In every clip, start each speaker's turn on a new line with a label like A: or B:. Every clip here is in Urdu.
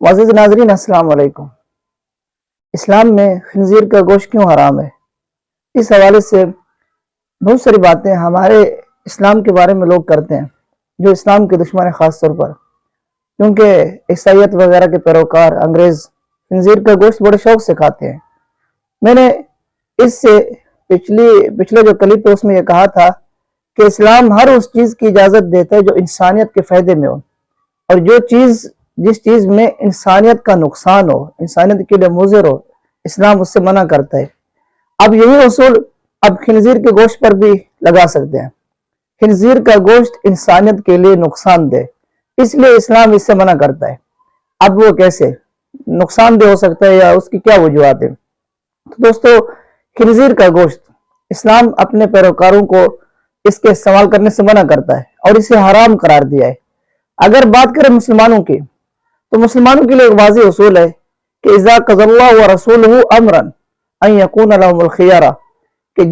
A: معزز ناظرین السلام علیکم۔ اسلام میں خنزیر کا گوشت کیوں حرام ہے؟ اس حوالے سے بہت ساری باتیں ہمارے اسلام کے بارے میں لوگ کرتے ہیں جو اسلام کے دشمن ہیں، خاص طور پر کیونکہ عیسائیت وغیرہ کے پیروکار انگریز خنزیر کا گوشت بڑے شوق سے کھاتے ہیں۔ میں نے اس سے پچھلے جو کلپ ہے اس میں یہ کہا تھا کہ اسلام ہر اس چیز کی اجازت دیتا ہے جو انسانیت کے فائدے میں ہو، اور جس چیز میں انسانیت کا نقصان ہو، انسانیت کے لیے مضر ہو، اسلام اس سے منع کرتا ہے۔ اب یہی اصول اب خنزیر کے گوشت پر بھی لگا سکتے ہیں۔ خنزیر کا گوشت انسانیت کے لیے نقصان دہ، اس لیے اسلام اس سے منع کرتا ہے۔ اب وہ کیسے نقصان دہ ہو سکتا ہے یا اس کی کیا وجوہات ہیں؟ تو دوستو، خنزیر کا گوشت اسلام اپنے پیروکاروں کو اس کے استعمال کرنے سے منع کرتا ہے اور اسے حرام قرار دیا ہے۔ اگر بات کریں مسلمانوں کی، تو مسلمانوں کے لیے ایک واضح اصول ہے کہ اذا قضى الله ورسوله امرا ان يكون لهم الخيار، کہ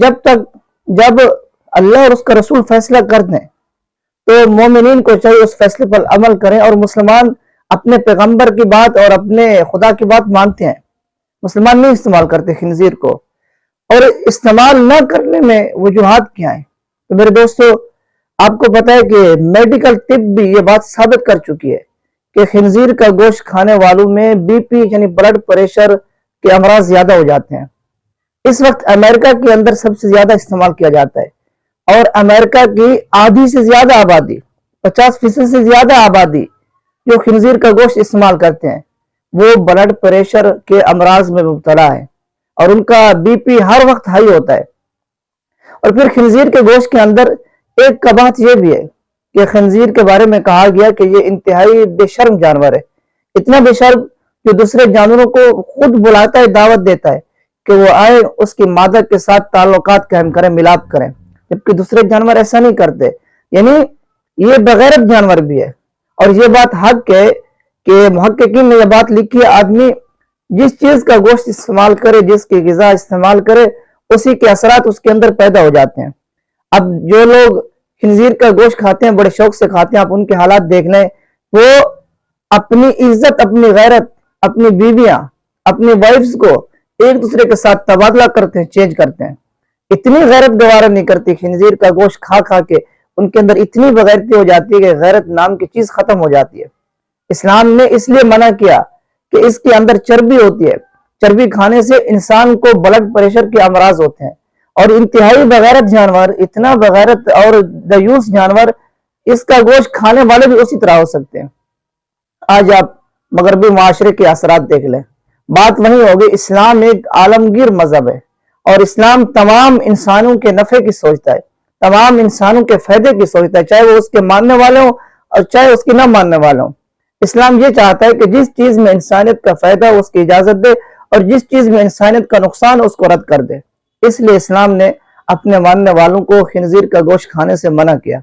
A: جب اللہ اور اس کا رسول فیصلہ کر دیں تو مومنین کو چاہیے اس فیصلے پر عمل کریں، اور مسلمان اپنے پیغمبر کی بات اور اپنے خدا کی بات مانتے ہیں۔ مسلمان نہیں استعمال کرتے خنزیر کو، اور استعمال نہ کرنے میں وجوہات کیا ہیں؟ تو میرے دوستو، آپ کو پتا ہے کہ میڈیکل طب بھی یہ بات ثابت کر چکی ہے کہ خنزیر کا گوشت کھانے والوں میں بی پی یعنی بلڈ پریشر کے امراض زیادہ ہو جاتے ہیں۔ اس وقت امریکہ کے اندر سب سے زیادہ استعمال کیا جاتا ہے، اور امریکہ کی آدھی سے زیادہ آبادی، 50% سے زیادہ آبادی جو خنزیر کا گوشت استعمال کرتے ہیں وہ بلڈ پریشر کے امراض میں مبتلا ہے، اور ان کا بی پی ہر وقت ہائی ہوتا ہے۔ اور پھر خنزیر کے گوشت کے اندر ایک قباحت یہ بھی ہے کہ خنزیر کے بارے میں کہا گیا کہ یہ انتہائی بے شرم جانور ہے، اتنا بے شرم کہ دوسرے جانوروں کو خود بلاتا ہے، دعوت دیتا ہے کہ وہ آئے اس کی مادہ کے ساتھ تعلقات قائم کریں، ملاپ کریں، جبکہ دوسرے جانور ایسا نہیں کرتے۔ یعنی یہ بغیرت جانور بھی ہے، اور یہ بات حق ہے کہ محققین نے یہ بات لکھی ہے، آدمی جس چیز کا گوشت استعمال کرے، جس کی غذا استعمال کرے، اسی کے اثرات اس کے اندر پیدا ہو جاتے ہیں۔ اب جو لوگ خنزیر کا گوشت کھاتے ہیں، بڑے شوق سے کھاتے ہیں، آپ ان کے حالات دیکھ لیں، وہ اپنی عزت، اپنی غیرت، اپنی بیویاں، اپنی وائفز کو ایک دوسرے کے ساتھ تبادلہ کرتے ہیں، چینج کرتے ہیں۔ اتنی غیرت گوارا نہیں کرتی خنزیر کا گوشت کھا کے، ان کے اندر اتنی بغیرتی ہو جاتی ہے کہ غیرت نام کی چیز ختم ہو جاتی ہے۔ اسلام نے اس لیے منع کیا کہ اس کے اندر چربی ہوتی ہے، چربی کھانے سے انسان کو بلڈ پریشر کے امراض ہوتے ہیں، اور انتہائی بغیرت جانور، اتنا بغیرت اور دیوس جانور، اس کا گوشت کھانے والے بھی اسی طرح ہو سکتے ہیں۔ آج آپ مغربی معاشرے کے اثرات دیکھ لیں، بات وہی ہوگی۔ اسلام ایک عالمگیر مذہب ہے، اور اسلام تمام انسانوں کے نفع کی سوچتا ہے، تمام انسانوں کے فائدے کی سوچتا ہے، چاہے وہ اس کے ماننے والے ہوں اور چاہے اس کے نہ ماننے والے ہوں۔ اسلام یہ چاہتا ہے کہ جس چیز میں انسانیت کا فائدہ ہو اس کی اجازت دے، اور جس چیز میں انسانیت کا نقصان ہو اس کو رد کر دے۔ اس لیے اسلام نے اپنے ماننے والوں کو خنزیر کا گوشت کھانے سے منع کیا۔